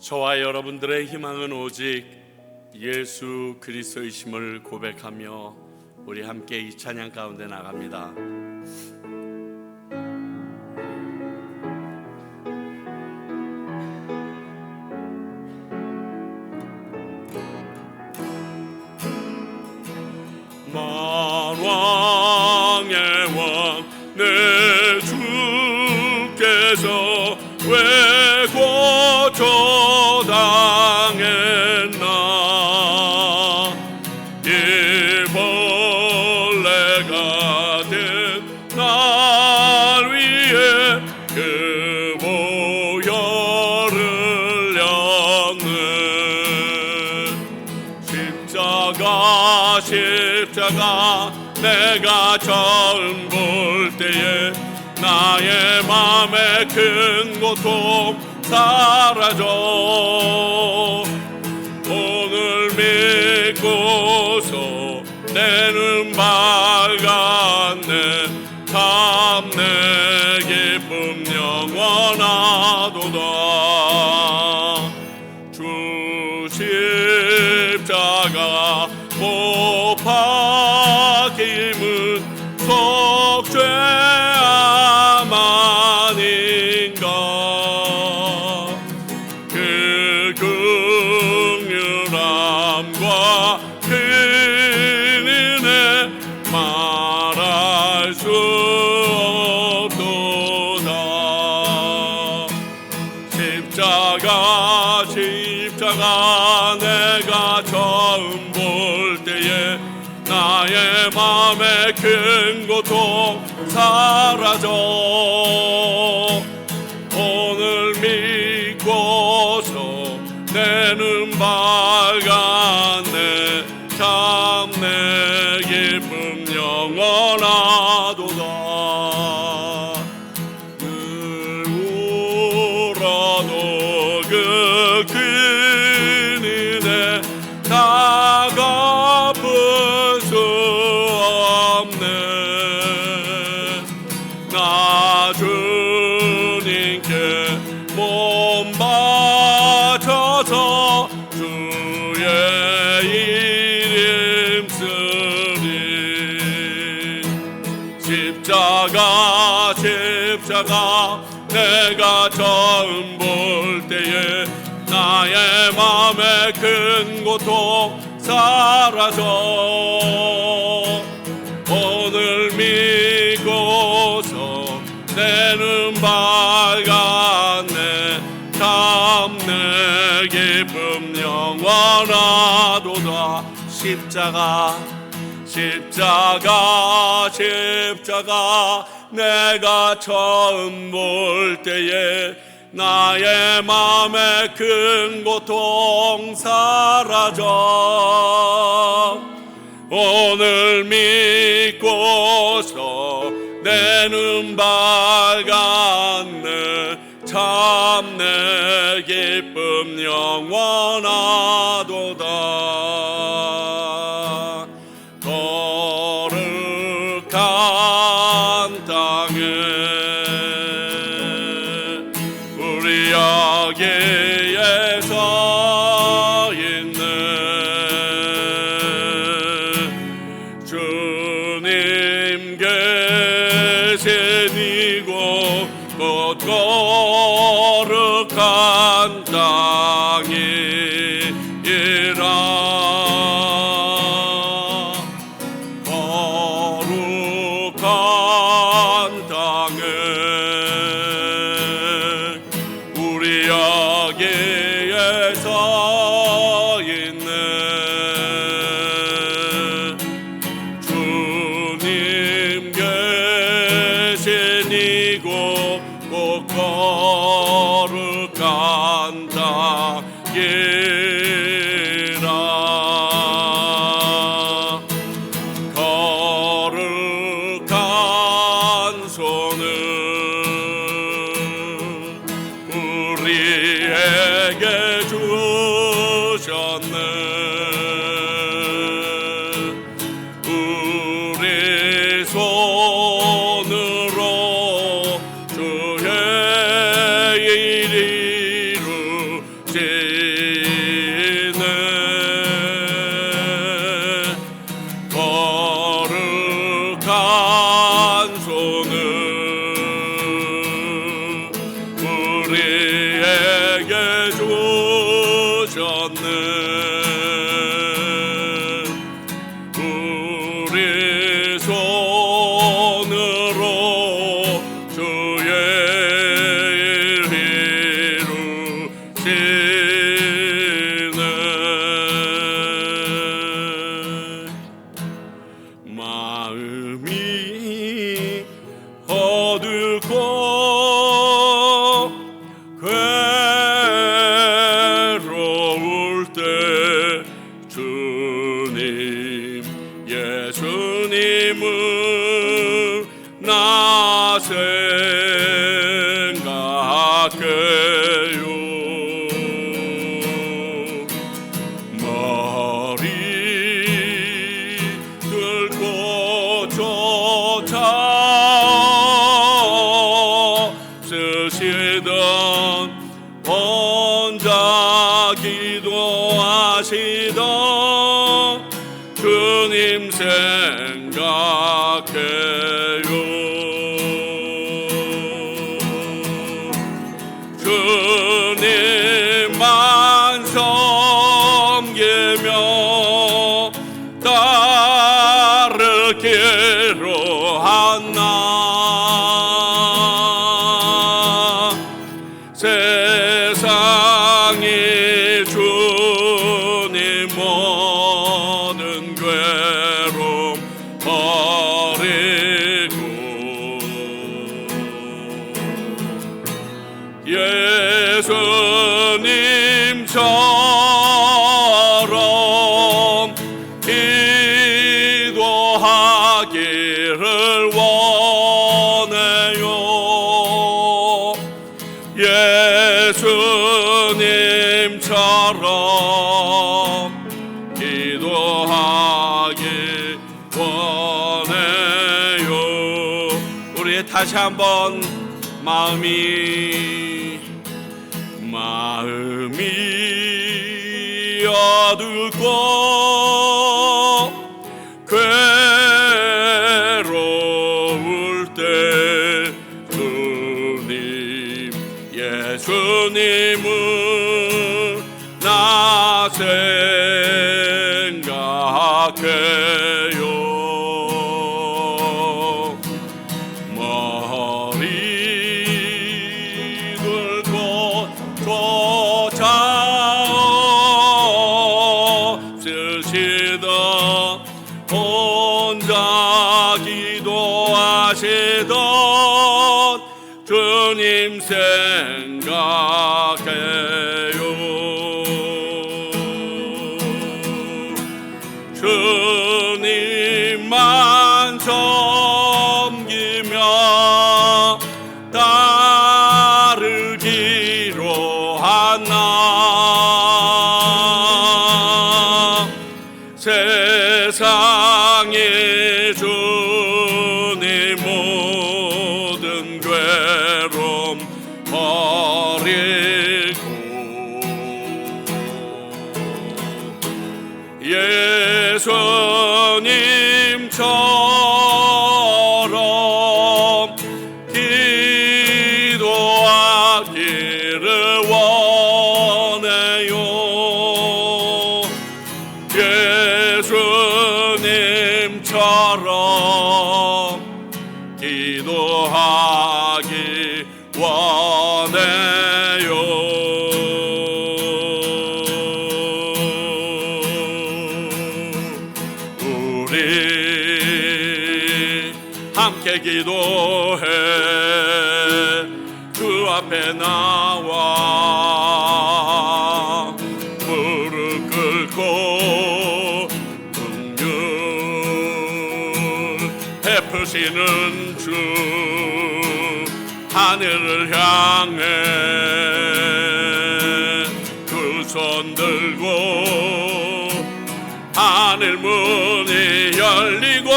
저와 여러분들의 희망은 오직 예수 그리스도이심을 고백하며 우리 함께 이 찬양 가운데 나갑니다. 만왕의 왕 내 주께서 왜 고초당했나. 일벌레가 된 날 위해 그 보혈을 렸네. 십자가 내가 처음 볼 때에 나의 맘에 큰 고통 사라져. 오늘 믿고서 내 눈 밝았네. 참 내 기쁨 영원하도다. 주 십자가 못 박힘은 속죄함 아닌가. 그 긍휼함과 그 은혜 말할 수 없도다. 십자가 내가 처음 볼 때에 나의 맘에 큰 고통 사라져. 오늘 믿고서 내 눈 밝았네. 참 내 기쁨 영원하도다. 늘 울어도 그 큰 은혜 다 갚을 수 없네. 나 주님께 몸 바쳐서 주의 이름 쓰리. 십자가 내가 처음 볼 때에 나의 맘에 큰 고통 사라져. 오늘 믿고서 내 눈 밝았네. 참 내 기쁨 영원하도다. 십자가 내가 처음 볼 때에 나의 맘에 큰 고통 사라져. 오늘 믿고서 내 눈 밝았네. 참 내 기쁨 영원하도다. 거룩한 땅에 우리 여기에 서 있네. 주님 계신 이곳 곧 거룩한 땅이라. 거룩한 땅에 우리 여기에 서 있네. 주님 계신 이곳 곧 거룩한 땅이라. 거룩한 손을 우리에게 주셨네. 우리 손으로 주의 일 이루지 예수님을 나 생각해요. 머리 들고 쫓아 쓰시던 혼자 기도하시던 주님 생각해요. 주님만 섬기며 따르기로 하나 세상이 주님 모든 괴로움 버리고 예수님처럼 기도하기를 원해요. 예수님처럼 기도하기 원해요. 우리 다시 한번 마음이 어둡고 괴로울 때 주님 예수님을 나 생각해요. 머리 들고 쫓아 쓰시던 혼자 기도하시던 주님 생각해요. 주님만 섬기며 따르기로 하나 세상에 주님 모든 괴로움 버리고 예수님처럼 기도하기를 원해요. 예수님처럼 기도하기 원해요. 우리 함께 기도해 주 앞에 나와 무릎 꿇고 베푸시는 주 하늘을 향해 두 손 들고 하늘 문이 열리고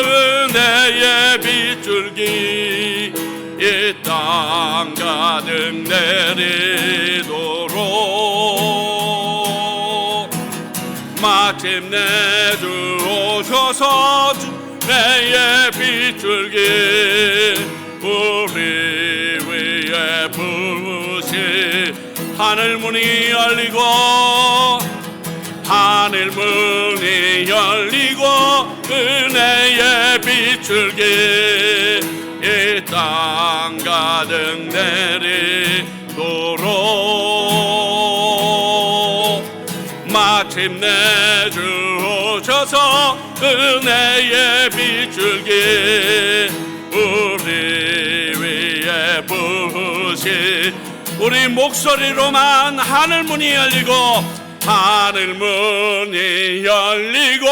은혜의 빗줄기 이 땅 가득 내리도록 마침내 주 오셔서 주의 빗줄기 우리 위에 부으시 하늘 문이 열리고 하늘 문이 열리고 은혜의 빗줄기 이 땅 가득 내리도록 마침내 주 오셔서 은혜의 빗줄기 우리 위에 부으시 우리 목소리로만 하늘 문이 열리고 하늘 문이 열리고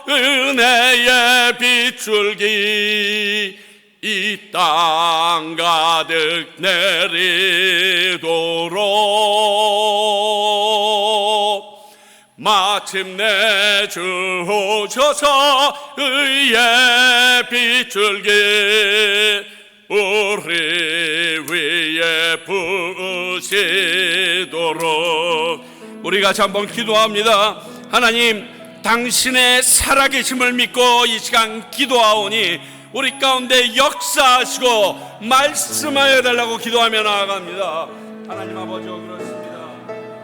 은혜의 빗줄기 이 땅 가득 내리도록 마침내 주 오셔서 의의 빗줄기 우리 위에 부으시도록 우리 같이 한번 기도합니다. 하나님, 당신의 살아계심을 믿고 이 시간 기도하오니 우리 가운데 역사하시고 말씀하여 달라고 기도하며 나아갑니다. 하나님 아버지, 그렇습니다.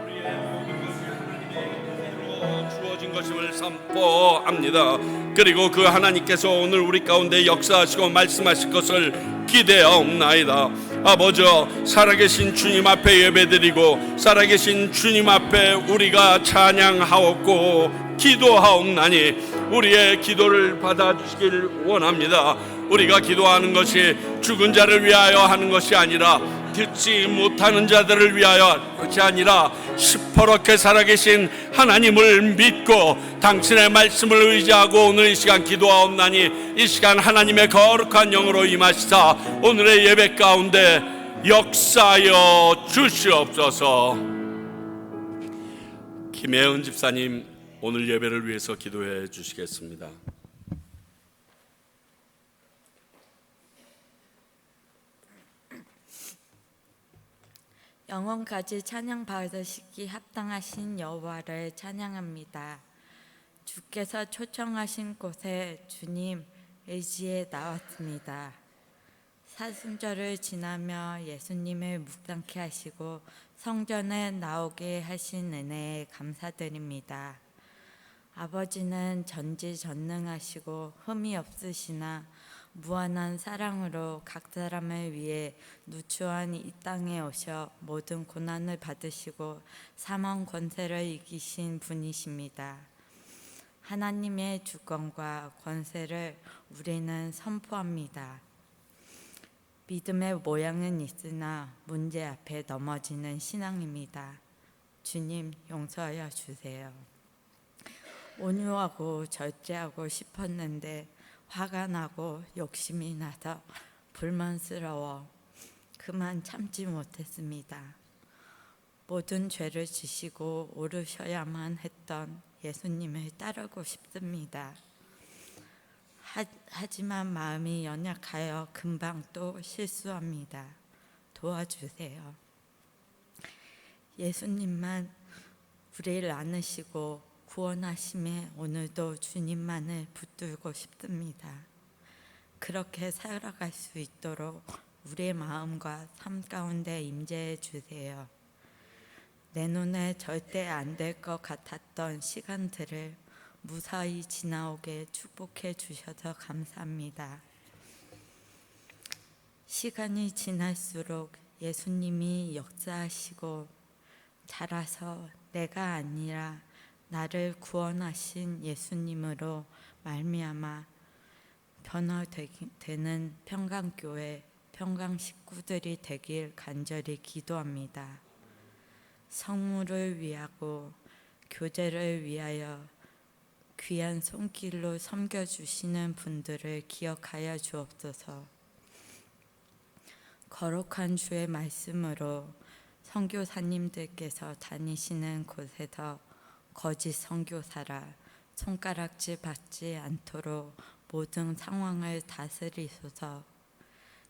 우리의 모든 것이 하나님의 은혜로 주어진 것임을 선포합니다. 그리고 그 하나님께서 오늘 우리 가운데 역사하시고 말씀하실 것을 기대하옵나이다. 아버지, 살아계신 주님 앞에 예배드리고 살아계신 주님 앞에 우리가 찬양하옵고 기도하옵나니 우리의 기도를 받아주시길 원합니다. 우리가 기도하는 것이 죽은 자를 위하여 하는 것이 아니라 듣지 못하는 자들을 위하여 것이 아니라 시퍼렇게 살아계신 하나님을 믿고 당신의 말씀을 의지하고 오늘 이 시간 기도하옵나니 이 시간 하나님의 거룩한 영으로 임하시사 오늘의 예배 가운데 역사하여 주시옵소서. 김혜은 집사님, 오늘 예배를 위해서 기도해 주시겠습니다. 영원까지 찬양 받으시기 합당하신 여호와를 찬양합니다. 주께서 초청하신 곳에 주님 의지에 나왔습니다. 사순절을 지나며 예수님을 묵상케 하시고 성전에 나오게 하신 은혜에 감사드립니다. 아버지는 전지전능하시고 흠이 없으시나 무한한 사랑으로 각 사람을 위해 누추한 이 땅에 오셔 모든 고난을 받으시고 사망 권세를 이기신 분이십니다. 하나님의 주권과 권세를 우리는 선포합니다. 믿음의 모양은 있으나 문제 앞에 넘어지는 신앙입니다. 주님, 용서하여 주세요. 온유하고 절제하고 싶었는데 화가 나고 욕심이 나서 불만스러워 그만 참지 못했습니다. 모든 죄를 지시고 오르셔야만 했던 예수님을 따르고 싶습니다. 하지만 마음이 연약하여 금방 또 실수합니다. 도와주세요. 예수님만 우리를 안으시고 구원하심에 오늘도 주님만을 붙들고 싶습니다. 그렇게 살아갈 수 있도록 우리의 마음과 삶 가운데 임재해 주세요. 내 눈에 절대 안 될 것 같았던 시간들을 무사히 지나오게 축복해 주셔서 감사합니다. 시간이 지날수록 예수님이 역사하시고 자라서 내가 아니라 나를 구원하신 예수님으로 말미암아 변화되는 평강교회 평강 식구들이 되길 간절히 기도합니다. 성물을 위하고 교제를 위하여 귀한 손길로 섬겨주시는 분들을 기억하여 주옵소서. 거룩한 주의 말씀으로 선교사님들께서 다니시는 곳에서 거짓 선교사라 손가락질 받지 않도록 모든 상황을 다스리소서.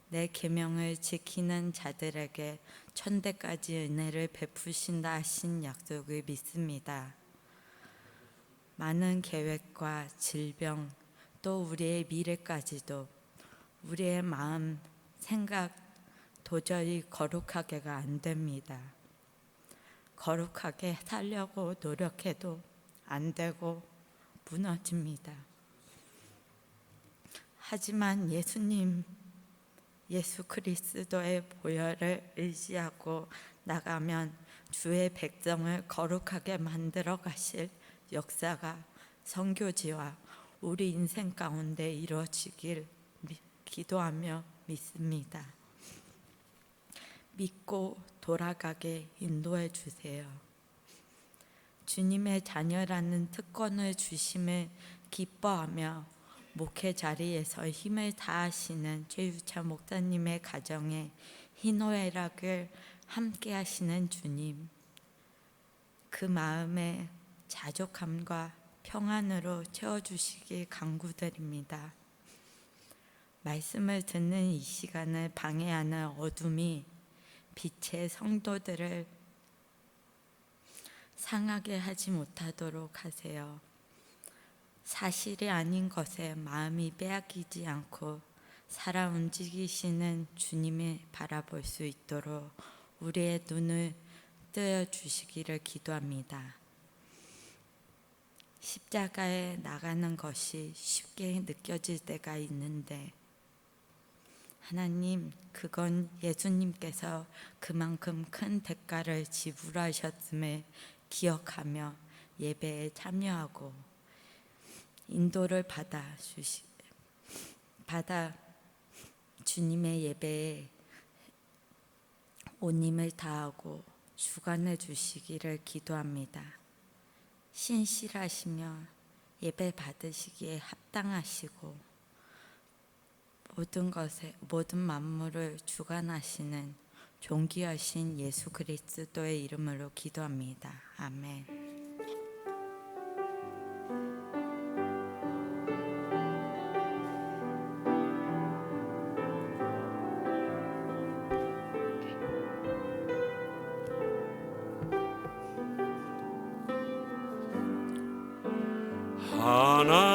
내 계명을 지키는 자들에게 천대까지 은혜를 베푸신다 하신 약속을 믿습니다. 많은 계획과 질병 또 우리의 미래까지도 우리의 마음, 생각 도저히 거룩하게가 안 됩니다. 거룩하게 살려고 노력해도 안 되고 무너집니다. 하지만 예수 그리스도의 보혈을 의지하고 나가면 주의 백성을 거룩하게 만들어 가실 역사가 선교지와 우리 인생 가운데 이루어지길 기도하며 믿습니다. 믿고 돌아가게 인도해 주세요. 주님의 자녀라는 특권을 주심을 기뻐하며 목회 자리에서 힘을 다하시는 최유차 목사님의 가정에 희노애락을 함께 하시는 주님, 그 마음에 자족함과 평안으로 채워주시길 간구드립니다. 말씀을 듣는 이 시간을 방해하는 어둠이 빛의 성도들을 상하게 하지 못하도록 하세요. 사실이 아닌 것에 마음이 빼앗기지 않고 살아 움직이시는 주님을 바라볼 수 있도록 우리의 눈을 뜨여 주시기를 기도합니다. 십자가에 나가는 것이 쉽게 느껴질 때가 있는데 하나님, 그건 예수님께서 그만큼 큰 대가를 지불하셨음을 기억하며 예배에 참여하고 인도를 받아 주님의 예배에 온 힘을 다하고 주관해 주시기를 기도합니다. 신실하시며 예배 받으시기에 합당하시고 모든 만물을 주관하시는 존귀하신 예수 그리스도의 이름으로 기도합니다. 아멘.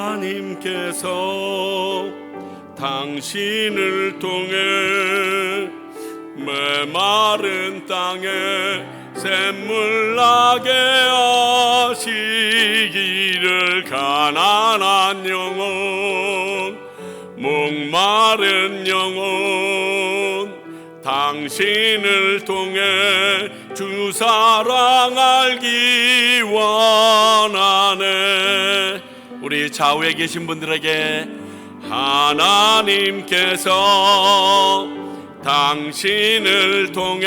하나님께서 당신을 통해 메마른 땅에 샘물 나게 하시기를 가난한 영혼 목마른 영혼 당신을 통해 주 사랑 알기 원하네. 우리 좌우에 계신 분들에게 하나님께서 당신을 통해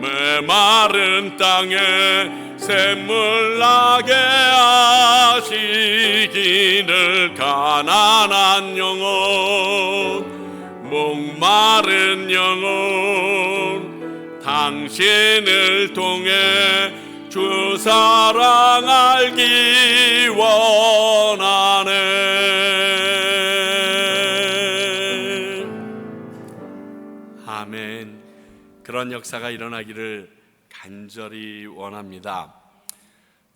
메마른 땅에 샘물 나게 하시기를 가난한 영혼 목마른 영혼 당신을 통해 주 사랑 알기 원하네. 아멘. 그런 역사가 일어나기를 간절히 원합니다.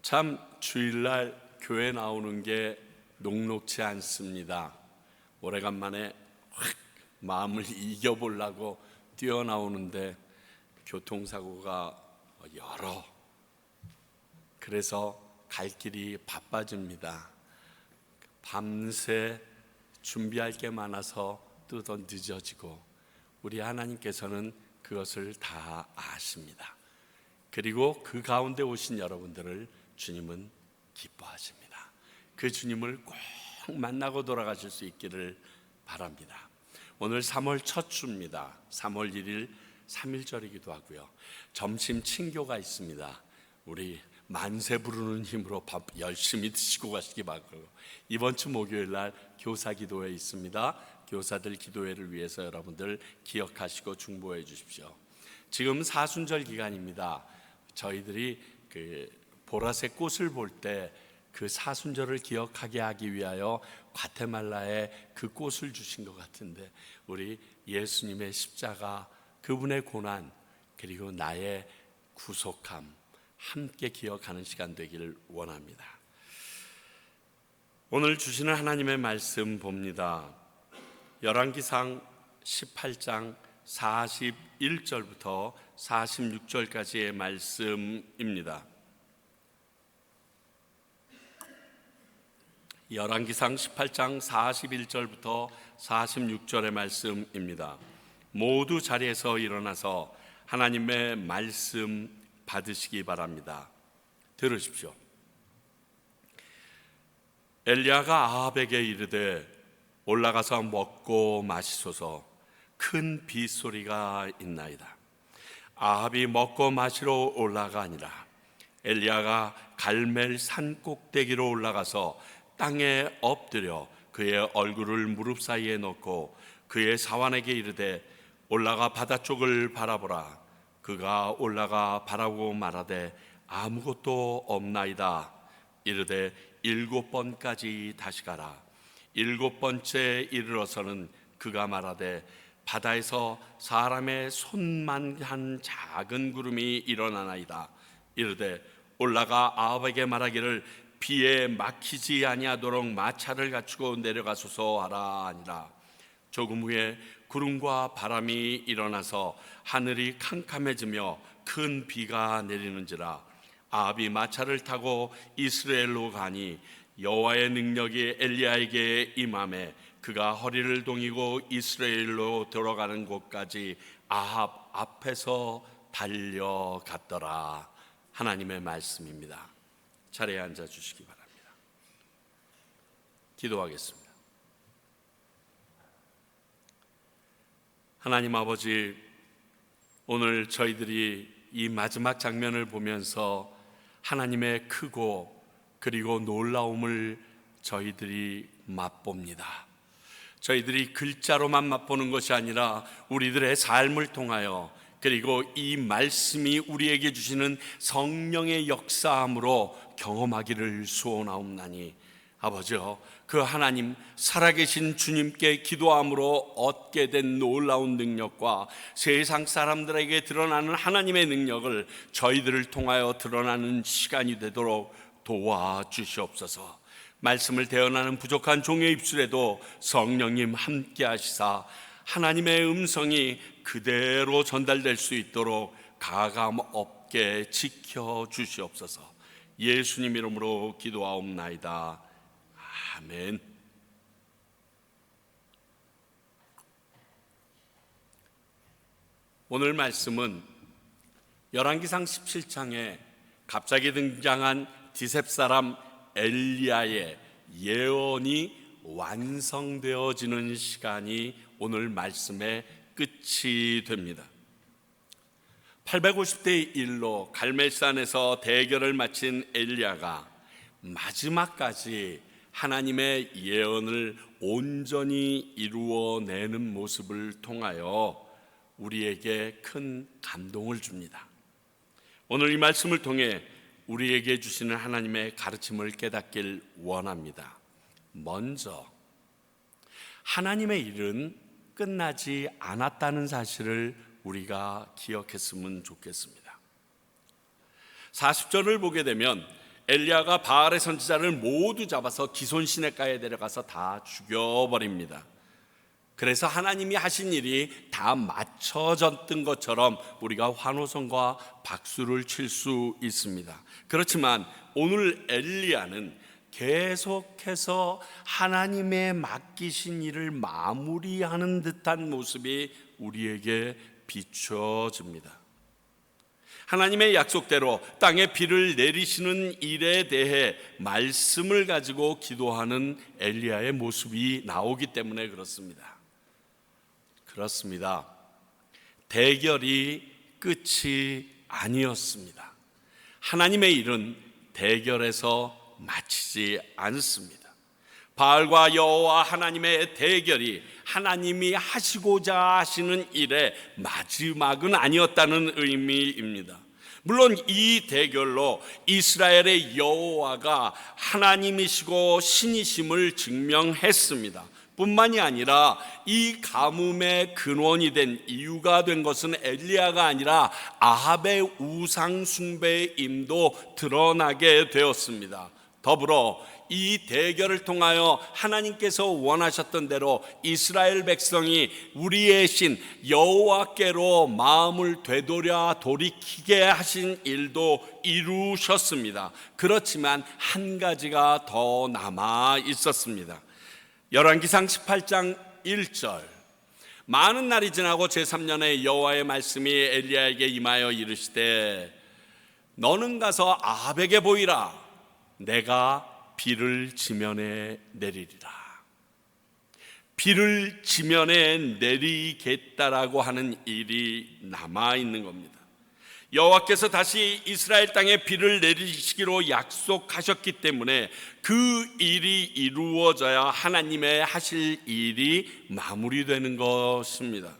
참 주일날 교회 나오는 게 녹록지 않습니다. 오래간만에 확 마음을 이겨보려고 뛰어나오는데 교통사고가 여러, 그래서 갈 길이 바빠집니다. 밤새 준비할 게 많아서 또 더 늦어지고 우리 하나님께서는 그것을 다 아십니다. 그리고 그 가운데 오신 여러분들을 주님은 기뻐하십니다. 그 주님을 꼭 만나고 돌아가실 수 있기를 바랍니다. 오늘 3월 첫 주입니다. 3월 1일 3.1절이기도 하고요. 점심 친교가 있습니다. 우리 만세 부르는 힘으로 밥 열심히 드시고 가시기 바라고, 이번 주 목요일 날 교사 기도회 있습니다. 교사들 기도회를 위해서 여러분들 기억하시고 중보해 주십시오. 지금 사순절 기간입니다. 저희들이 그 보라색 꽃을 볼 때 그 사순절을 기억하게 하기 위하여 과테말라에 그 꽃을 주신 것 같은데, 우리 예수님의 십자가, 그분의 고난, 그리고 나의 구속함 함께 기억하는 시간 되기를 원합니다. 오늘 주시는 하나님의 말씀 봅니다. 열왕기상 18장 41절부터 46절까지의 말씀입니다. 열왕기상 18장 41절부터 46절의 말씀입니다. 모두 자리에서 일어나서 하나님의 말씀 받으시기 바랍니다. 들으십시오. 엘리야가 아합에게 이르되 올라가서 먹고 마시소서, 큰 빗소리가 있나이다. 아합이 먹고 마시러 올라가니라. 엘리야가 갈멜 산 꼭대기로 올라가서 땅에 엎드려 그의 얼굴을 무릎 사이에 넣고 그의 사환에게 이르되 올라가 바다 쪽을 바라보라. 그가 올라가 바라보고 말하되 아무것도 없나이다. 이르되 7번까지 다시 가라. 7번째 이르러서는 그가 말하되 바다에서 사람의 손만한 작은 구름이 일어나나이다. 이르되 올라가 아합에게 말하기를 비에 막히지 아니하도록 마차를 갖추고 내려가소서 하라 하니라. 조금 후에 구름과 바람이 일어나서 하늘이 캄캄해지며 큰 비가 내리는지라. 아합이 마차를 타고 이스라엘로 가니 여호와의 능력이 엘리야에게 임하매 그가 허리를 동이고 이스라엘로 들어가는 곳까지 아합 앞에서 달려갔더라. 하나님의 말씀입니다. 자리에 앉아 주시기 바랍니다. 기도하겠습니다. 하나님 아버지, 오늘 저희들이 이 마지막 장면을 보면서 하나님의 크고 그리고 놀라움을 저희들이 맛봅니다. 저희들이 글자로만 맛보는 것이 아니라 우리들의 삶을 통하여 그리고 이 말씀이 우리에게 주시는 성령의 역사함으로 경험하기를 소원하옵나니 아버지여, 그 하나님 살아계신 주님께 기도함으로 얻게 된 놀라운 능력과 세상 사람들에게 드러나는 하나님의 능력을 저희들을 통하여 드러나는 시간이 되도록 도와주시옵소서. 말씀을 대언하는 부족한 종의 입술에도 성령님 함께 하시사 하나님의 음성이 그대로 전달될 수 있도록 가감 없게 지켜주시옵소서. 예수님 이름으로 기도하옵나이다. 아멘. 오늘 말씀은 열왕기상 17장에 갑자기 등장한 디셉 사람 엘리야의 예언이 완성되어지는 시간이 오늘 말씀의 끝이 됩니다. 850대 1로 갈멜산에서 대결을 마친 엘리야가 마지막까지 하나님의 예언을 온전히 이루어내는 모습을 통하여 우리에게 큰 감동을 줍니다. 오늘 이 말씀을 통해 우리에게 주시는 하나님의 가르침을 깨닫길 원합니다. 먼저 하나님의 일은 끝나지 않았다는 사실을 우리가 기억했으면 좋겠습니다. 40절을 보게 되면 엘리야가 바알의 선지자를 모두 잡아서 기손 시내가에 데려가서 다 죽여버립니다. 그래서 하나님이 하신 일이 다 맞춰졌던 것처럼 우리가 환호성과 박수를 칠 수 있습니다. 그렇지만 오늘 엘리야는 계속해서 하나님의 맡기신 일을 마무리하는 듯한 모습이 우리에게 비춰집니다. 하나님의 약속대로 땅에 비를 내리시는 일에 대해 말씀을 가지고 기도하는 엘리야의 모습이 나오기 때문에 그렇습니다. 그렇습니다. 대결이 끝이 아니었습니다. 하나님의 일은 대결에서 마치지 않습니다. 바알과 여호와 하나님의 대결이 하나님이 하시고자 하시는 일의 마지막은 아니었다는 의미입니다. 물론 이 대결로 이스라엘의 여호와가 하나님이시고 신이심을 증명했습니다. 뿐만이 아니라 이 가뭄의 근원이 된 이유가 된 것은 엘리야가 아니라 아합의 우상 숭배의 임도 드러나게 되었습니다. 더불어 이 대결을 통하여 하나님께서 원하셨던 대로 이스라엘 백성이 우리의 신 여호와께로 마음을 되돌려 돌이키게 하신 일도 이루셨습니다. 그렇지만 한 가지가 더 남아 있었습니다. 열왕기상 18장 1절, 많은 날이 지나고 제3년에 여호와의 말씀이 엘리야에게 임하여 이르시되 너는 가서 아합에게 보이라. 내가 비를 지면에 내리리라. 비를 지면에 내리겠다라고 하는 일이 남아 있는 겁니다. 여호와께서 다시 이스라엘 땅에 비를 내리시기로 약속하셨기 때문에 그 일이 이루어져야 하나님의 하실 일이 마무리되는 것입니다.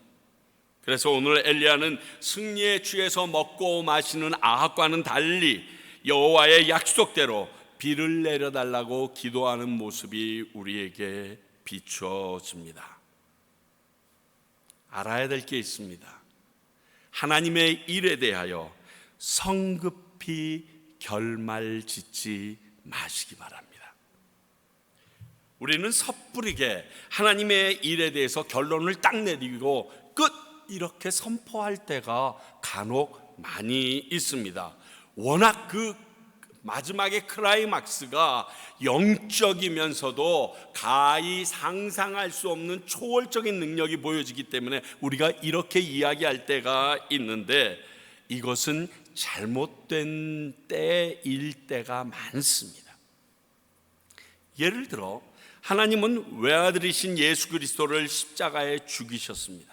그래서 오늘 엘리야는 승리의 취해서 먹고 마시는 아합과는 달리 여호와의 약속대로 비를 내려달라고 기도하는 모습이 우리에게 비추어집니다. 알아야 될 게 있습니다. 하나님의 일에 대하여 성급히 결말 짓지 마시기 바랍니다. 우리는 섣부르게 하나님의 일에 대해서 결론을 딱 내리고 끝 이렇게 선포할 때가 간혹 많이 있습니다. 워낙 그 마지막의 클라이막스가 영적이면서도 가히 상상할 수 없는 초월적인 능력이 보여지기 때문에 우리가 이렇게 이야기할 때가 있는데, 이것은 잘못된 때일 때가 많습니다. 예를 들어 하나님은 외아들이신 예수 그리스도를 십자가에 죽이셨습니다.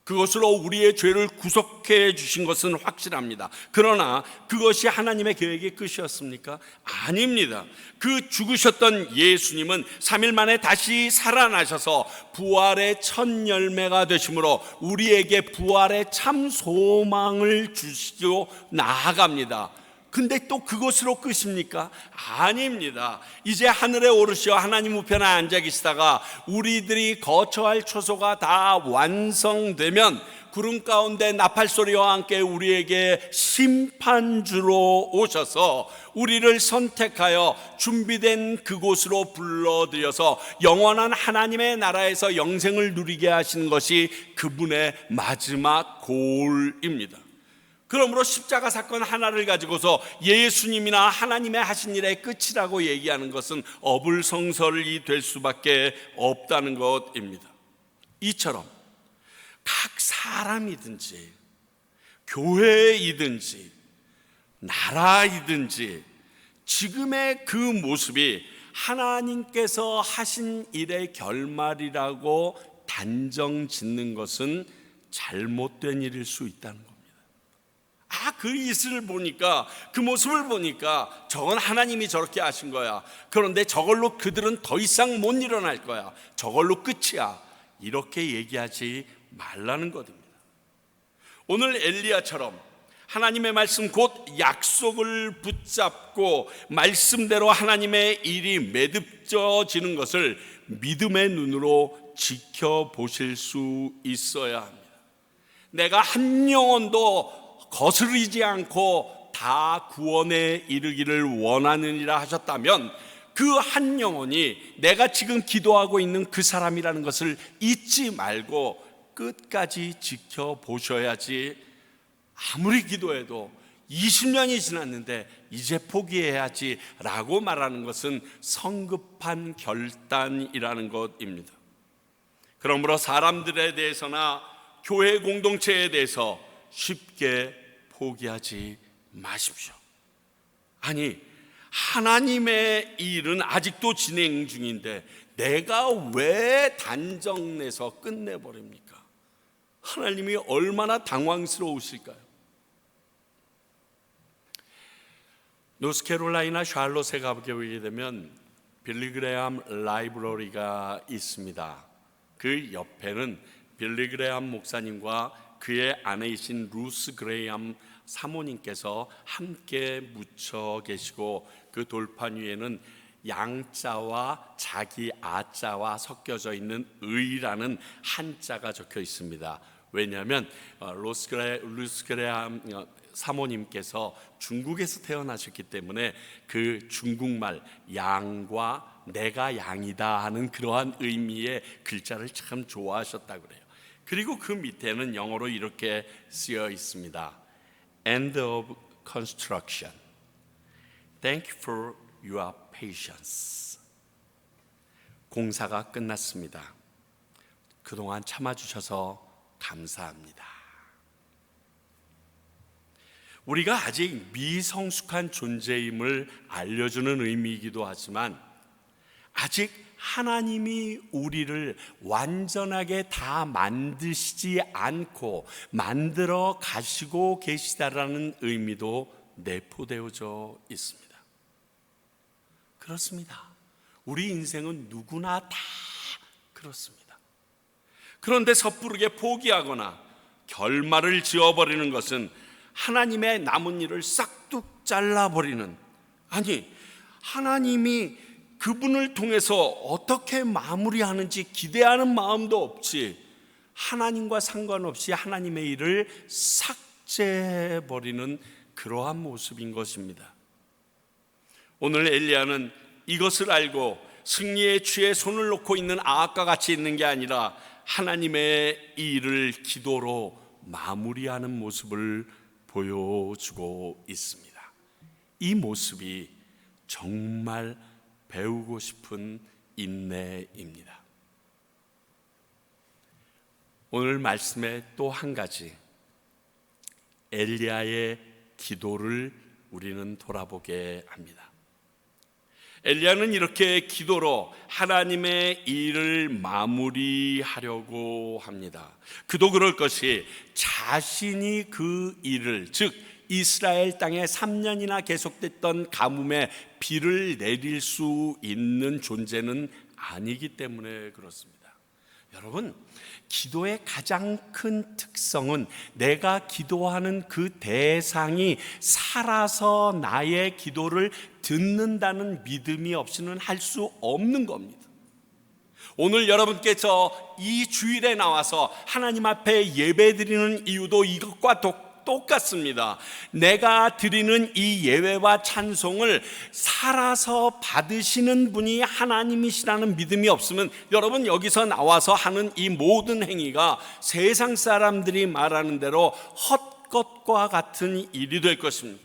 그것으로 우리의 죄를 구속해 주신 것은 확실합니다. 그러나 그것이 하나님의 계획의 끝이었습니까? 아닙니다. 그 죽으셨던 예수님은 3일 만에 다시 살아나셔서 부활의 첫 열매가 되심으로 우리에게 부활의 참 소망을 주시고 나아갑니다. 근데 또 그것으로 끝입니까? 아닙니다. 이제 하늘에 오르시어 하나님 우편에 앉아 계시다가 우리들이 거처할 초소가 다 완성되면 구름 가운데 나팔 소리와 함께 우리에게 심판주로 오셔서 우리를 선택하여 준비된 그곳으로 불러들여서 영원한 하나님의 나라에서 영생을 누리게 하시는 것이 그분의 마지막 고울입니다. 그러므로 십자가 사건 하나를 가지고서 예수님이나 하나님의 하신 일의 끝이라고 얘기하는 것은 어불성설이 될 수밖에 없다는 것입니다. 이처럼 각 사람이든지 교회이든지 나라이든지 지금의 그 모습이 하나님께서 하신 일의 결말이라고 단정 짓는 것은 잘못된 일일 수 있다는 겁니다. 그 이슬을 보니까, 그 모습을 보니까 저건 하나님이 저렇게 하신 거야. 그런데 저걸로 그들은 더 이상 못 일어날 거야. 저걸로 끝이야. 이렇게 얘기하지 말라는 것입니다. 오늘 엘리야처럼 하나님의 말씀 곧 약속을 붙잡고 말씀대로 하나님의 일이 매듭져지는 것을 믿음의 눈으로 지켜보실 수 있어야 합니다. 내가 한 영혼도 거스르지 않고 다 구원에 이르기를 원하느니라 하셨다면 그 한 영혼이 내가 지금 기도하고 있는 그 사람이라는 것을 잊지 말고 끝까지 지켜보셔야지, 아무리 기도해도 20년이 지났는데 이제 포기해야지 라고 말하는 것은 성급한 결단이라는 것입니다. 그러므로 사람들에 대해서나 교회 공동체에 대해서 쉽게 포기하지 마십시오. 아니, 하나님의 일은 아직도 진행 중인데 내가 왜 단정내서 끝내버립니까? 하나님이 얼마나 당황스러우실까요? 노스캐롤라이나 샬롯에 가보게 되면 빌리 그레함 라이브러리가 있습니다. 그 옆에는 빌리 그레함 목사님과 그의 아내이신 루스 그레이엄 사모님께서 함께 묻혀 계시고, 그 돌판 위에는 양자와 자기 아자와 섞여져 있는 의라는 한자가 적혀 있습니다. 왜냐하면 루스 그레이엄 사모님께서 중국에서 태어나셨기 때문에 그 중국말 양과 내가 양이다 하는 그러한 의미의 글자를 참 좋아하셨다고 그래요. 그리고 그 밑에는 영어로 이렇게 쓰여 있습니다. End of construction. Thank you for your patience. 공사가 끝났습니다. 그동안 참아주셔서 감사합니다. 우리가 아직 미성숙한 존재임을 알려주는 의미이기도 하지만, 아직 하나님이 우리를 완전하게 다 만드시지 않고 만들어 가시고 계시다라는 의미도 내포되어져 있습니다. 그렇습니다. 우리 인생은 누구나 다 그렇습니다. 그런데 섣부르게 포기하거나 결말을 지어버리는 것은 하나님의 남은 일을 싹둑 잘라버리는, 아니 하나님이 그분을 통해서 어떻게 마무리하는지 기대하는 마음도 없이 하나님과 상관없이 하나님의 일을 삭제해버리는 그러한 모습인 것입니다. 오늘 엘리야는 이것을 알고 승리의 쥐에 손을 놓고 있는 아합과 같이 있는 게 아니라 하나님의 일을 기도로 마무리하는 모습을 보여주고 있습니다. 이 모습이 정말 배우고 싶은 인내입니다. 오늘 말씀에 또 한 가지 엘리야의 기도를 우리는 돌아보게 합니다. 엘리야는 이렇게 기도로 하나님의 일을 마무리하려고 합니다. 그도 그럴 것이 자신이 그 일을, 즉 이스라엘 땅에 3년이나 계속됐던 가뭄에 비를 내릴 수 있는 존재는 아니기 때문에 그렇습니다. 여러분, 기도의 가장 큰 특성은 내가 기도하는 그 대상이 살아서 나의 기도를 듣는다는 믿음이 없이는 할 수 없는 겁니다. 오늘 여러분께서 이 주일에 나와서 하나님 앞에 예배드리는 이유도 이것과 똑같습니다. 내가 드리는 이 예배와 찬송을 살아서 받으시는 분이 하나님이시라는 믿음이 없으면 여러분 여기서 나와서 하는 이 모든 행위가 세상 사람들이 말하는 대로 헛것과 같은 일이 될 것입니다.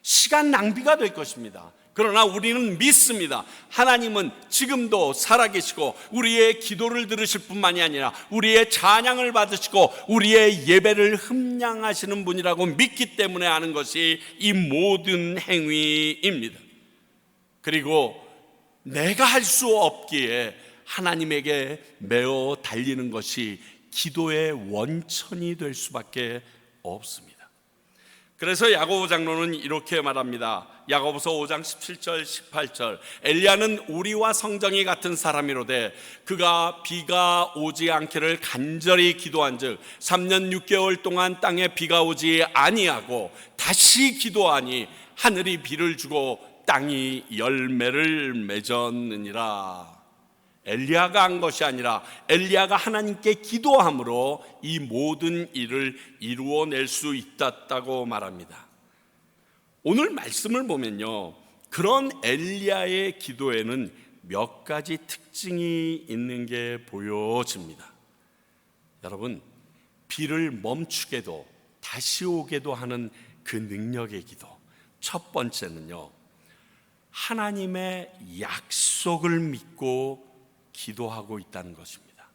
시간 낭비가 될 것입니다. 그러나 우리는 믿습니다. 하나님은 지금도 살아계시고 우리의 기도를 들으실 뿐만이 아니라 우리의 찬양을 받으시고 우리의 예배를 흠량하시는 분이라고 믿기 때문에 하는 것이 이 모든 행위입니다. 그리고 내가 할 수 없기에 하나님에게 매어 달리는 것이 기도의 원천이 될 수밖에 없습니다. 그래서 야고보 장로는 이렇게 말합니다. 야고보서 5장 17절 18절 엘리야는 우리와 성정이 같은 사람이로되 그가 비가 오지 않기를 간절히 기도한즉 3년 6개월 동안 땅에 비가 오지 아니하고 다시 기도하니 하늘이 비를 주고 땅이 열매를 맺었느니라. 엘리야가 한 것이 아니라 엘리야가 하나님께 기도함으로 이 모든 일을 이루어낼 수 있었다고 말합니다. 오늘 말씀을 보면요, 그런 엘리야의 기도에는 몇 가지 특징이 있는 게 보여집니다. 여러분, 비를 멈추게도 다시 오게도 하는 그 능력의 기도. 첫 번째는요, 하나님의 약속을 믿고 기도하고 있다는 것입니다.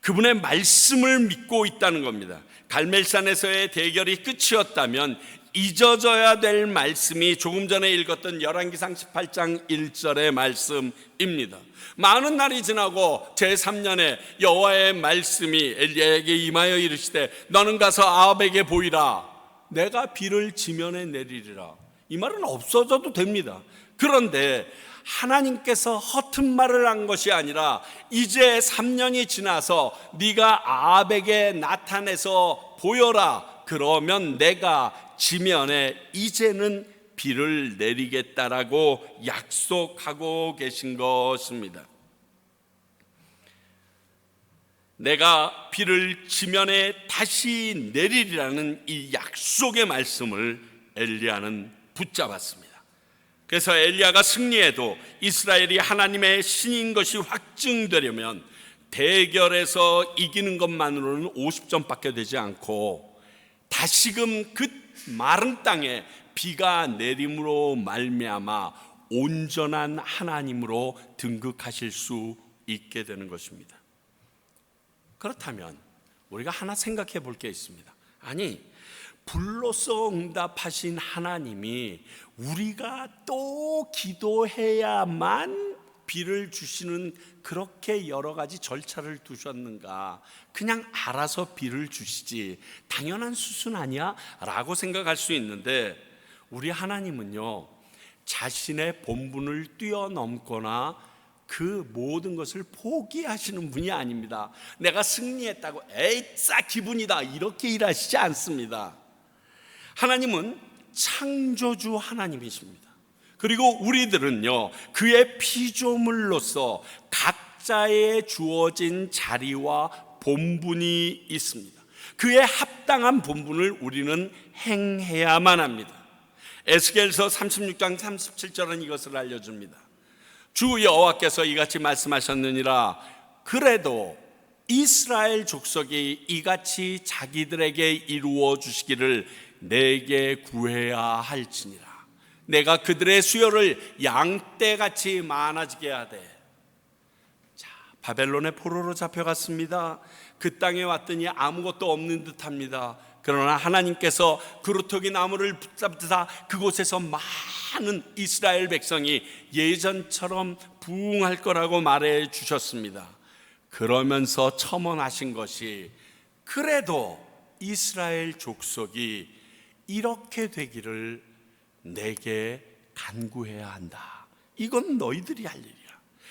그분의 말씀을 믿고 있다는 겁니다. 갈멜산에서의 대결이 끝이었다면 잊어져야 될 말씀이 조금 전에 읽었던 열왕기상 18장 1절의 말씀입니다. 많은 날이 지나고 제3년에 여호와의 말씀이 엘리야에게 임하여 이르시되 너는 가서 아합에게 보이라. 내가 비를 지면에 내리리라. 이 말은 없어져도 됩니다. 그런데 하나님께서 허튼 말을 한 것이 아니라 이제 3년이 지나서 네가 아합에게 나타내서 보여라. 그러면 내가 지면에 이제는 비를 내리겠다라고 약속하고 계신 것입니다. 내가 비를 지면에 다시 내리리라는 이 약속의 말씀을 엘리야는 붙잡았습니다. 그래서 엘리야가 승리해도 이스라엘이 하나님의 신인 것이 확증되려면 대결에서 이기는 것만으로는 50점밖에 되지 않고 다시금 그 마른 땅에 비가 내림으로 말미암아 온전한 하나님으로 등극하실 수 있게 되는 것입니다. 그렇다면 우리가 하나 생각해 볼 게 있습니다. 아니, 불로써 응답하신 하나님이 우리가 또 기도해야만 비를 주시는 그렇게 여러 가지 절차를 두셨는가? 그냥 알아서 비를 주시지 당연한 수순 아니야? 라고 생각할 수 있는데, 우리 하나님은요, 자신의 본분을 뛰어넘거나 그 모든 것을 포기하시는 분이 아닙니다. 내가 승리했다고 에이 싸 기분이다 이렇게 일하시지 않습니다. 하나님은 창조주 하나님이십니다. 그리고 우리들은요, 그의 피조물로서 각자의 주어진 자리와 본분이 있습니다. 그의 합당한 본분을 우리는 행해야만 합니다. 에스겔서 36장 37절은 이것을 알려줍니다. 주 여호와께서 이같이 말씀하셨느니라. 그래도 이스라엘 족속이 이같이 자기들에게 이루어 주시기를 내게 구해야 할지니라. 내가 그들의 수요를 양떼같이 많아지게 하되. 자, 바벨론의 포로로 잡혀갔습니다. 그 땅에 왔더니 아무것도 없는 듯합니다. 그러나 하나님께서 그루터기 나무를 붙잡으사 그곳에서 많은 이스라엘 백성이 예전처럼 부흥할 거라고 말해 주셨습니다. 그러면서 첨언하신 것이, 그래도 이스라엘 족속이 이렇게 되기를 내게 간구해야 한다. 이건 너희들이 할 일이야.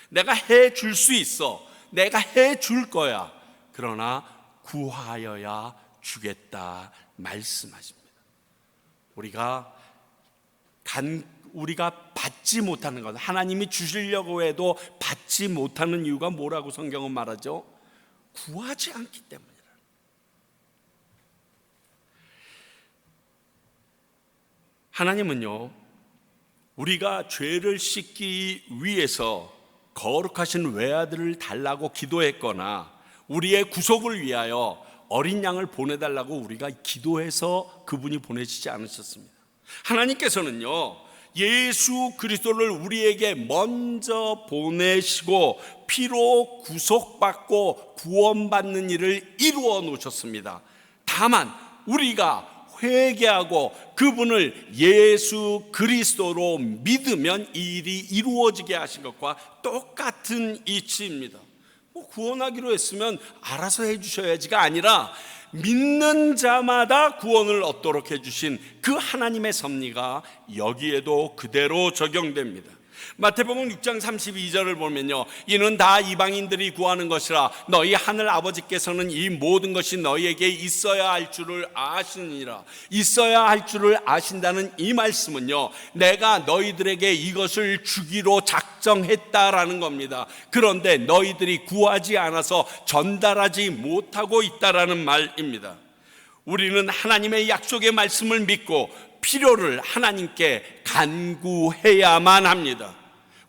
내가 해줄 수 있어. 내가 해줄 거야. 그러나 구하여야 주겠다 말씀하십니다. 우리가 받지 못하는 것, 하나님이 주시려고 해도 받지 못하는 이유가 뭐라고 성경은 말하죠? 구하지 않기 때문이라. 하나님은요, 우리가 죄를 씻기 위해서 거룩하신 외아들을 달라고 기도했거나 우리의 구속을 위하여 어린 양을 보내달라고 우리가 기도해서 그분이 보내시지 않으셨습니다. 하나님께서는요, 예수 그리스도를 우리에게 먼저 보내시고 피로 구속받고 구원받는 일을 이루어 놓으셨습니다. 다만 우리가 회개하고 그분을 예수 그리스도로 믿으면 이 일이 이루어지게 하신 것과 똑같은 이치입니다. 구원하기로 했으면 알아서 해주셔야지가 아니라 믿는 자마다 구원을 얻도록 해주신 그 하나님의 섭리가 여기에도 그대로 적용됩니다. 마태복음 6장 32절을 보면요, 이는 다 이방인들이 구하는 것이라 너희 하늘 아버지께서는 이 모든 것이 너희에게 있어야 할 줄을 아시느니라. 있어야 할 줄을 아신다는 이 말씀은요, 내가 너희들에게 이것을 주기로 작정했다라는 겁니다. 그런데 너희들이 구하지 않아서 전달하지 못하고 있다라는 말입니다. 우리는 하나님의 약속의 말씀을 믿고 필요를 하나님께 간구해야만 합니다.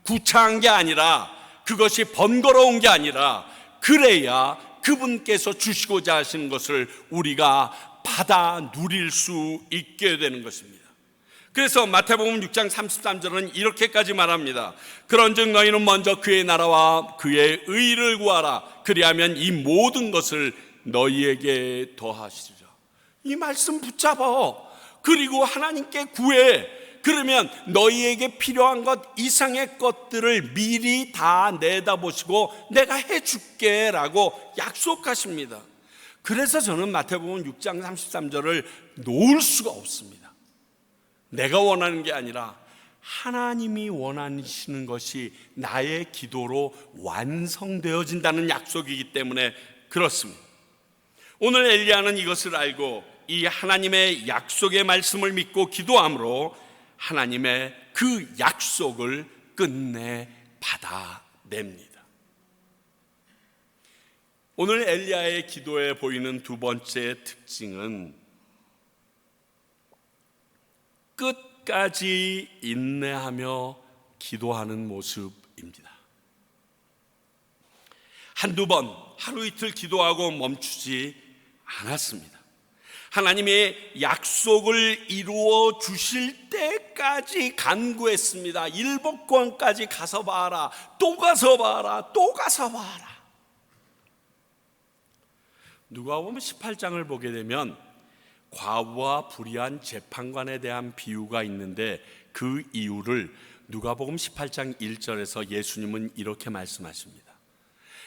구차한 게 아니라, 그것이 번거로운 게 아니라, 그래야 그분께서 주시고자 하시는 것을 우리가 받아 누릴 수 있게 되는 것입니다. 그래서 마태복음 6장 33절은 이렇게까지 말합니다. 그런즉 너희는 먼저 그의 나라와 그의 의를 구하라. 그리하면 이 모든 것을 너희에게 더하시리라. 이 말씀 붙잡아. 그리고 하나님께 구해. 그러면 너희에게 필요한 것 이상의 것들을 미리 다 내다보시고 내가 해줄게 라고 약속하십니다. 그래서 저는 마태복음 6장 33절을 놓을 수가 없습니다. 내가 원하는 게 아니라 하나님이 원하시는 것이 나의 기도로 완성되어진다는 약속이기 때문에 그렇습니다. 오늘 엘리야는 이것을 알고 이 하나님의 약속의 말씀을 믿고 기도함으로 하나님의 그 약속을 끝내 받아냅니다. 오늘 엘리야의 기도에 보이는 두 번째 특징은 끝까지 인내하며 기도하는 모습입니다. 한두 번, 하루 이틀 기도하고 멈추지 않았습니다. 하나님의 약속을 이루어 주실 때까지 간구했습니다. 일복권까지 가서 봐라, 또 가서 봐라, 또 가서 봐라. 누가복음 18장을 보게 되면 과부와 불의한 재판관에 대한 비유가 있는데 그 이유를 누가복음 18장 1절에서 예수님은 이렇게 말씀하십니다.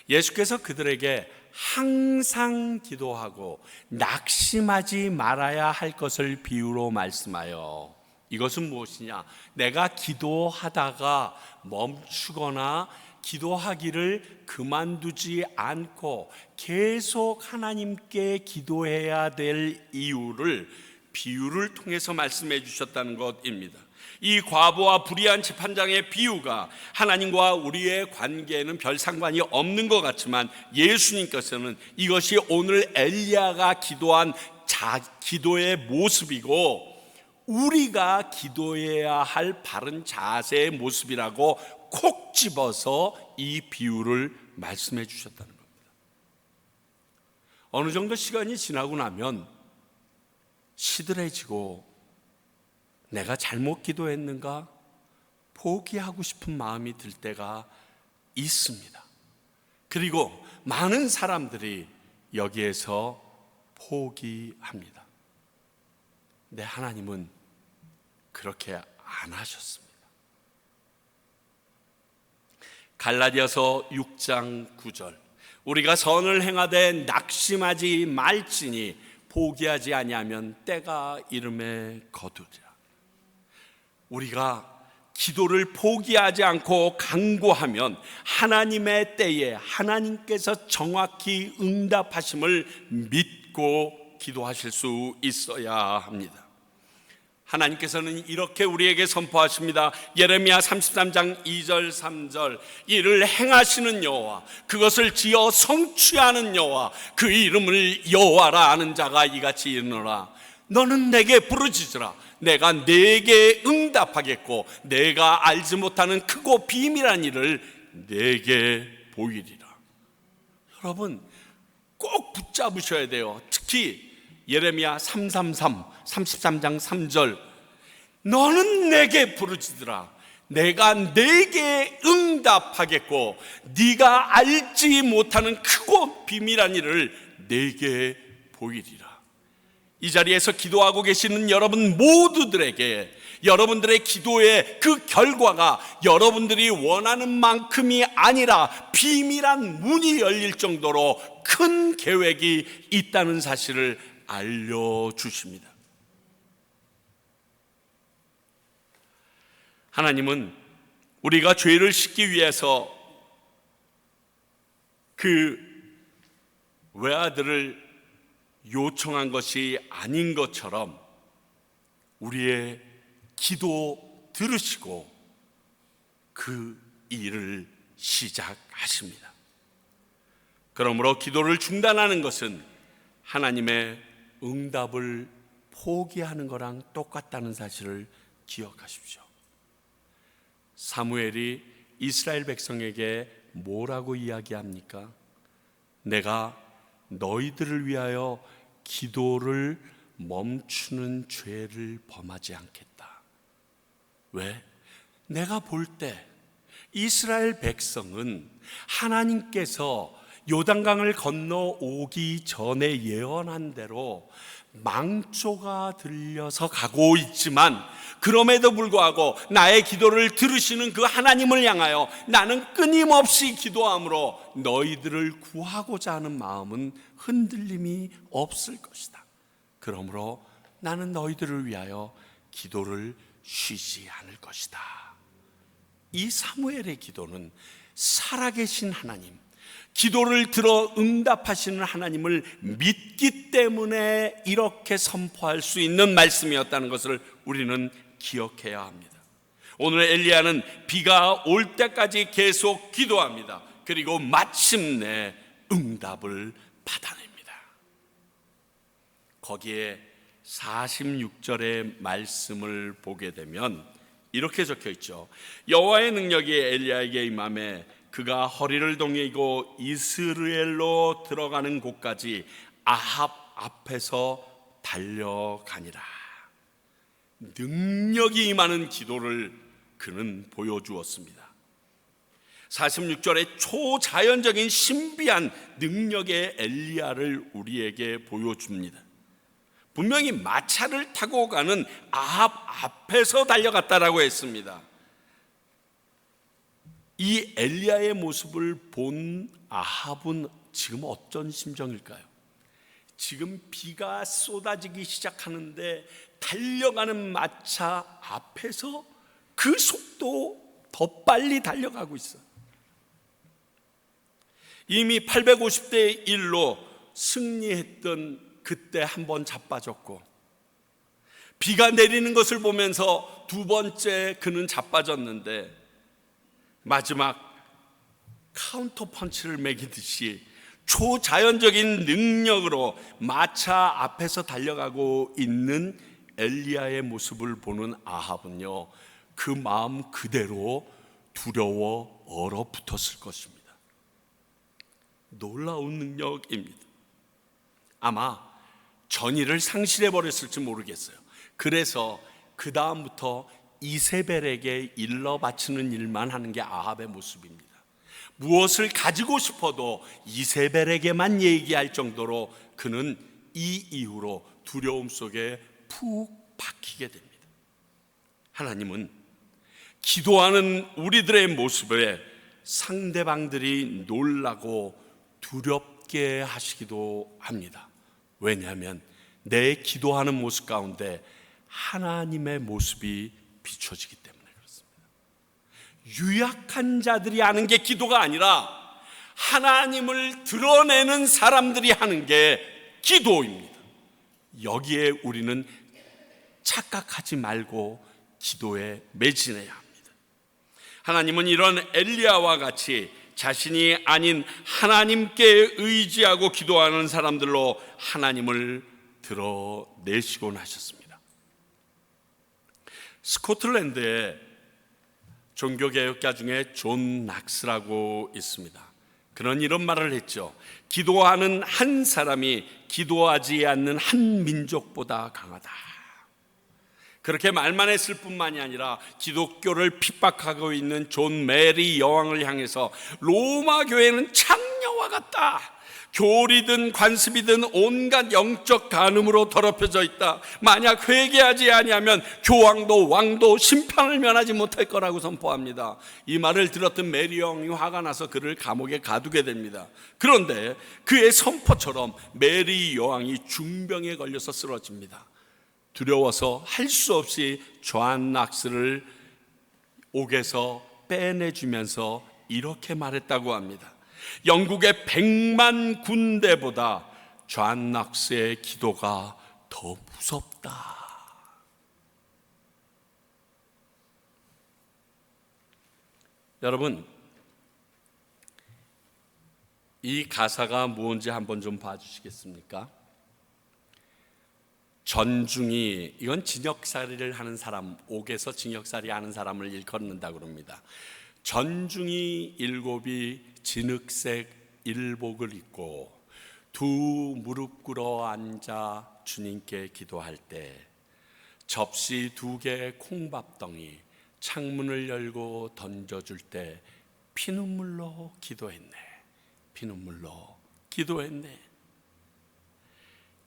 예수께서 그들에게 항상 기도하고 낙심하지 말아야 할 것을 비유로 말씀하여, 이것은 무엇이냐? 내가 기도하다가 멈추거나 기도하기를 그만두지 않고 계속 하나님께 기도해야 될 이유를 비유를 통해서 말씀해 주셨다는 것입니다. 이 과부와 불의한 재판장의 비유가 하나님과 우리의 관계에는 별 상관이 없는 것 같지만, 예수님께서는 이것이 오늘 엘리야가 기도한 기도의 모습이고 우리가 기도해야 할 바른 자세의 모습이라고 콕 집어서 이 비유를 말씀해 주셨다는 겁니다. 어느 정도 시간이 지나고 나면 시들해지고 내가 잘못 기도했는가 포기하고 싶은 마음이 들 때가 있습니다. 그리고 많은 사람들이 여기에서 포기합니다. 근데 하나님은 그렇게 안 하셨습니다. 갈라디아서 6장 9절, 우리가 선을 행하되 낙심하지 말지니 포기하지 아니하면 때가 이름에 거두리라. 우리가 기도를 포기하지 않고 간구하면 하나님의 때에 하나님께서 정확히 응답하심을 믿고 기도하실 수 있어야 합니다. 하나님께서는 이렇게 우리에게 선포하십니다. 예레미야 33장 2절 3절, 이를 행하시는 여호와, 그것을 지어 성취하는 여호와, 그 이름을 여호와라 아는 자가 이같이 이르노라. 너는 내게 부르짖으라. 내가 내게 응답하겠고 내가 알지 못하는 크고 비밀한 일을 내게 보이리라. 여러분 꼭 붙잡으셔야 돼요. 특히 예레미야 33장 3절, 너는 내게 부르짖으라. 내가 내게 응답하겠고 네가 알지 못하는 크고 비밀한 일을 내게 보이리라. 이 자리에서 기도하고 계시는 여러분 모두들에게 여러분들의 기도의 그 결과가 여러분들이 원하는 만큼이 아니라 비밀한 문이 열릴 정도로 큰 계획이 있다는 사실을 알려주십니다. 하나님은 우리가 죄를 씻기 위해서 그 외아들을 요청한 것이 아닌 것처럼 우리의 기도 들으시고 그 일을 시작하십니다. 그러므로 기도를 중단하는 것은 하나님의 응답을 포기하는 거랑 똑같다는 사실을 기억하십시오. 사무엘이 이스라엘 백성에게 뭐라고 이야기합니까? 내가 너희들을 위하여 기도를 멈추는 죄를 범하지 않겠다. 왜? 내가 볼 때 이스라엘 백성은 하나님께서 요단강을 건너오기 전에 예언한 대로 망조가 들려서 가고 있지만 그럼에도 불구하고 나의 기도를 들으시는 그 하나님을 향하여 나는 끊임없이 기도함으로 너희들을 구하고자 하는 마음은 흔들림이 없을 것이다. 그러므로 나는 너희들을 위하여 기도를 쉬지 않을 것이다. 이 사무엘의 기도는 살아계신 하나님, 기도를 들어 응답하시는 하나님을 믿기 때문에 이렇게 선포할 수 있는 말씀이었다는 것을 우리는 기억해야 합니다. 오늘 엘리야는 비가 올 때까지 계속 기도합니다. 그리고 마침내 응답을 받아냅니다. 거기에 46절의 말씀을 보게 되면 이렇게 적혀 있죠. 여호와의 능력이 엘리야에게 임하매 그가 허리를 동이고 이스라엘로 들어가는 곳까지 아합 앞에서 달려가니라. 능력이 임하는 기도를 그는 보여주었습니다. 46절의 초자연적인 신비한 능력의 엘리야를 우리에게 보여줍니다. 분명히 마차를 타고 가는 아합 앞에서 달려갔다라고 했습니다. 이 엘리야의 모습을 본 아합은 지금 어떤 심정일까요? 지금 비가 쏟아지기 시작하는데 달려가는 마차 앞에서 그 속도 더 빨리 달려가고 있어요. 이미 850대 1로 승리했던 그때 한 번 자빠졌고, 비가 내리는 것을 보면서 두 번째 그는 자빠졌는데, 마지막 카운터 펀치를 매기듯이 초자연적인 능력으로 마차 앞에서 달려가고 있는 엘리야의 모습을 보는 아합은요, 그 마음 그대로 두려워 얼어붙었을 것입니다. 놀라운 능력입니다. 아마 전의를 상실해 버렸을지 모르겠어요. 그래서 그 다음부터 이세벨에게 일러 바치는 일만 하는 게 아합의 모습입니다. 무엇을 가지고 싶어도 이세벨에게만 얘기할 정도로 그는 이 이후로 두려움 속에 푹 박히게 됩니다. 하나님은 기도하는 우리들의 모습에 상대방들이 놀라고 두렵게 하시기도 합니다. 왜냐하면 내 기도하는 모습 가운데 하나님의 모습이 비춰지기 때문에 그렇습니다. 유약한 자들이 하는 게 기도가 아니라 하나님을 드러내는 사람들이 하는 게 기도입니다. 여기에 우리는 착각하지 말고 기도에 매진해야 합니다. 하나님은 이런 엘리야와 같이 자신이 아닌 하나님께 의지하고 기도하는 사람들로 하나님을 드러내시곤 하셨습니다. 스코틀랜드에 종교개혁자 중에 존 낙스라고 있습니다. 그는 이런 말을 했죠. 기도하는 한 사람이 기도하지 않는 한 민족보다 강하다. 그렇게 말만 했을 뿐만이 아니라 기독교를 핍박하고 있는 존 메리 여왕을 향해서 로마 교회는 창녀와 같다. 교리든 관습이든 온갖 영적 간음으로 더럽혀져 있다. 만약 회개하지 아니하면 교황도 왕도 심판을 면하지 못할 거라고 선포합니다. 이 말을 들었던 메리 여왕이 화가 나서 그를 감옥에 가두게 됩니다. 그런데 그의 선포처럼 메리 여왕이 중병에 걸려서 쓰러집니다. 두려워서 할 수 없이 존 낙스를 옥에서 빼내주면서 이렇게 말했다고 합니다. 영국의 100만 군대보다 존 낙스의 기도가 더 무섭다. 여러분, 이 가사가 뭔지 한번 좀 봐주시겠습니까? 전중이, 이건 징역살이를 하는 사람, 옥에서 징역살이 하는 사람을 일컫는다고 합니다. 전중이 7이 진흙색 일복을 입고 두 무릎 꿇어 앉아 주님께 기도할 때 접시 2개 콩밥덩이 창문을 열고 던져줄 때 피눈물로 기도했네. 피눈물로 기도했네.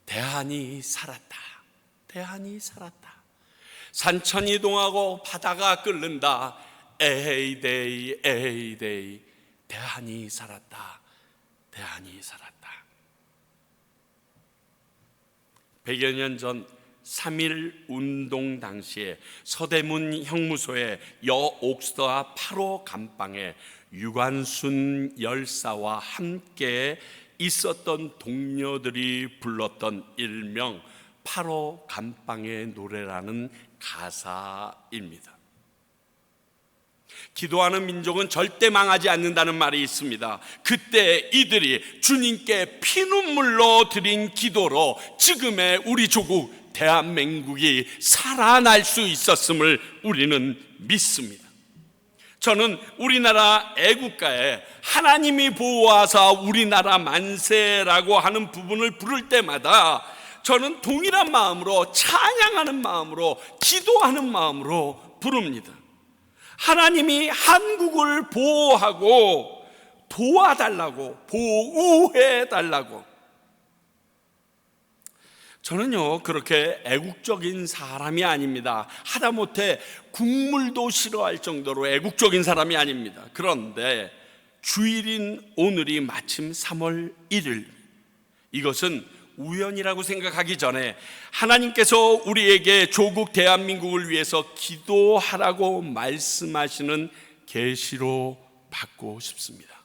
대한이 살았다. 대한이 살았다. 산천이 동하고 바다가 끓는다. 에헤이데이 에헤이데이. 대한이 살았다. 대한이 살았다. 100여 년 전 3.1 운동 당시에 서대문 형무소의 여옥스터와 8호 감방에 유관순 열사와 함께 있었던 동료들이 불렀던 일명 8호 감방의 노래라는 가사입니다. 기도하는 민족은 절대 망하지 않는다는 말이 있습니다. 그때 이들이 주님께 피눈물로 드린 기도로 지금의 우리 조국 대한민국이 살아날 수 있었음을 우리는 믿습니다. 저는 우리나라 애국가에 하나님이 보호하사 우리나라 만세라고 하는 부분을 부를 때마다 저는 동일한 마음으로, 찬양하는 마음으로, 기도하는 마음으로 부릅니다. 하나님이 한국을 보호하고 도와달라고, 보호해달라고. 저는요 그렇게 애국적인 사람이 아닙니다. 하다못해 국물도 싫어할 정도로 애국적인 사람이 아닙니다. 그런데 주일인 오늘이 마침 3월 1일, 이것은 우연이라고 생각하기 전에 하나님께서 우리에게 조국 대한민국을 위해서 기도하라고 말씀하시는 계시로 받고 싶습니다.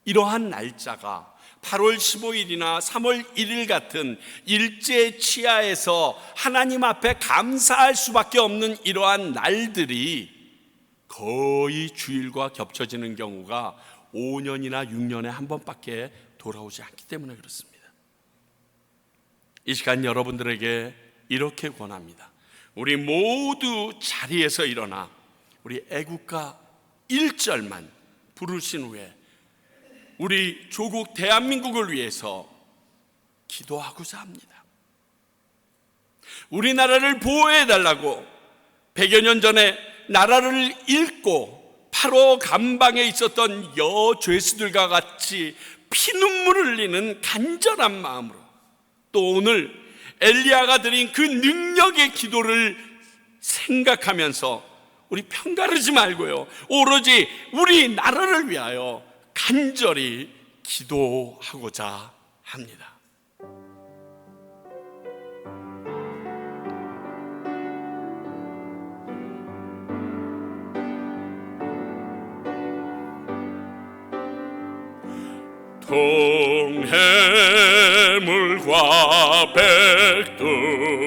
이러한 날짜가 8월 15일이나 3월 1일 같은 일제 치하에서 하나님 앞에 감사할 수밖에 없는 이러한 날들이 거의 주일과 겹쳐지는 경우가 5년이나 6년에 한 번밖에 돌아오지 않기 때문에 그렇습니다. 이 시간 여러분들에게 이렇게 권합니다. 우리 모두 자리에서 일어나 우리 애국가 1절만 부르신 후에 우리 조국 대한민국을 위해서 기도하고자 합니다. 우리나라를 보호해달라고 100여 년 전에 나라를 잃고 바로 감방에 있었던 여죄수들과 같이 피눈물을 흘리는 간절한 마음으로, 또 오늘 엘리야가 드린 그 능력의 기도를 생각하면서 우리 편가르지 말고요, 오로지 우리나라를 위하여 간절히 기도하고자 합니다. 동해물과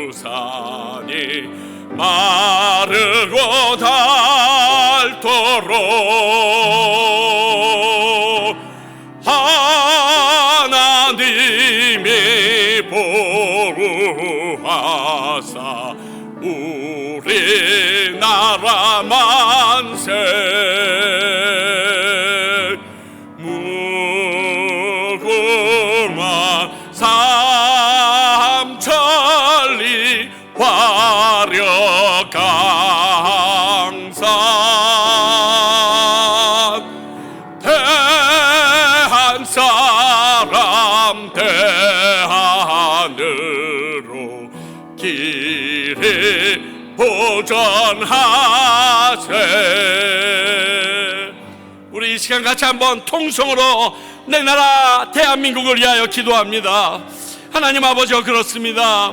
백두산이 마르고 닳도록 하나님이 보호하사 우리나라 만세 무궁화 삼천리 화려강산 대한 사람 대한으로 길이 보전하세. 우리 이 시간 같이 한번 통성으로 내 나라 대한민국을 위하여 기도합니다. 하나님 아버지요, 그렇습니다.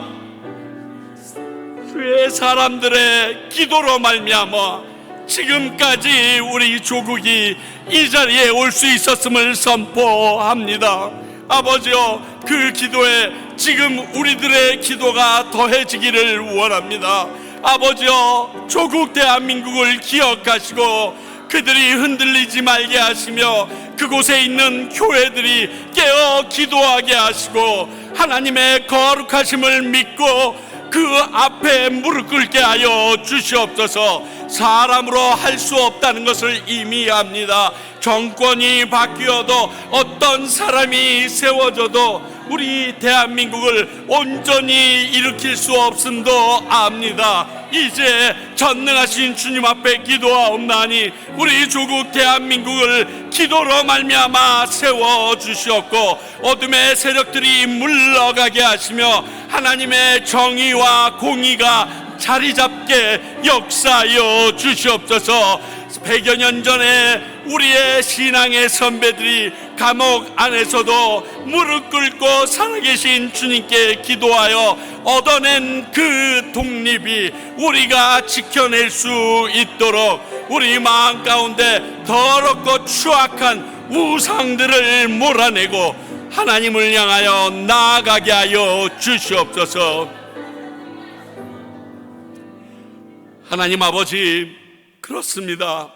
그 사람들의 기도로 말미암아 지금까지 우리 조국이 이 자리에 올 수 있었음을 선포합니다. 아버지요, 그 기도에 지금 우리들의 기도가 더해지기를 원합니다. 아버지요, 조국 대한민국을 기억하시고 그들이 흔들리지 말게 하시며 그곳에 있는 교회들이 깨어 기도하게 하시고 하나님의 거룩하심을 믿고 그 앞에 무릎 꿇게 하여 주시옵소서. 사람으로 할 수 없다는 것을 이미 압니다. 정권이 바뀌어도 어떤 사람이 세워져도 우리 대한민국을 온전히 일으킬 수 없음도 압니다. 이제 전능하신 주님 앞에 기도하옵나니 우리 조국 대한민국을 기도로 말미암아 세워주시옵고 어둠의 세력들이 물러가게 하시며 하나님의 정의와 공의가 자리잡게 역사하여 주시옵소서. 100여 년 전에 우리의 신앙의 선배들이 감옥 안에서도 무릎 꿇고 살아계신 주님께 기도하여 얻어낸 그 독립이 우리가 지켜낼 수 있도록 우리 마음 가운데 더럽고 추악한 우상들을 몰아내고 하나님을 향하여 나아가게 하여 주시옵소서. 하나님 아버지, 그렇습니다.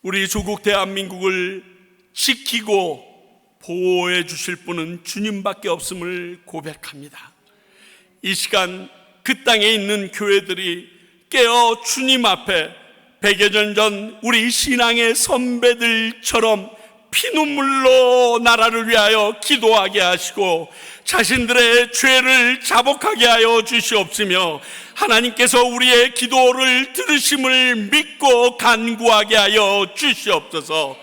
우리 조국 대한민국을 지키고 보호해 주실 분은 주님밖에 없음을 고백합니다. 이 시간 그 땅에 있는 교회들이 깨어 주님 앞에 100여 년 전 우리 신앙의 선배들처럼 피눈물로 나라를 위하여 기도하게 하시고 자신들의 죄를 자복하게 하여 주시옵시며 하나님께서 우리의 기도를 들으심을 믿고 간구하게 하여 주시옵소서.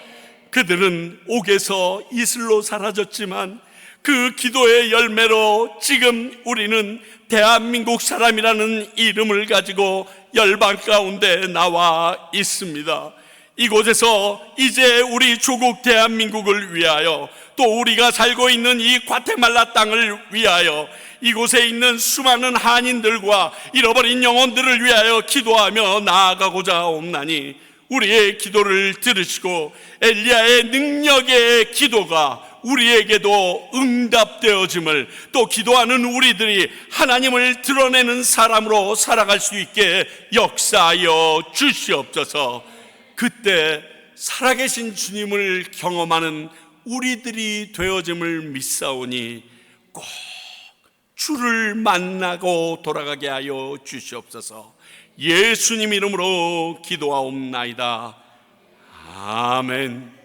그들은 옥에서 이슬로 사라졌지만 그 기도의 열매로 지금 우리는 대한민국 사람이라는 이름을 가지고 열방 가운데 나와 있습니다. 이곳에서 이제 우리 조국 대한민국을 위하여, 또 우리가 살고 있는 이 과테말라 땅을 위하여, 이곳에 있는 수많은 한인들과 잃어버린 영혼들을 위하여 기도하며 나아가고자 옵나니 우리의 기도를 들으시고 엘리야의 능력의 기도가 우리에게도 응답되어짐을, 또 기도하는 우리들이 하나님을 드러내는 사람으로 살아갈 수 있게 역사하여 주시옵소서. 그때 살아계신 주님을 경험하는 우리들이 되어짐을 믿사오니 꼭 주를 만나고 돌아가게 하여 주시옵소서. 예수님 이름으로 기도하옵나이다. 아멘.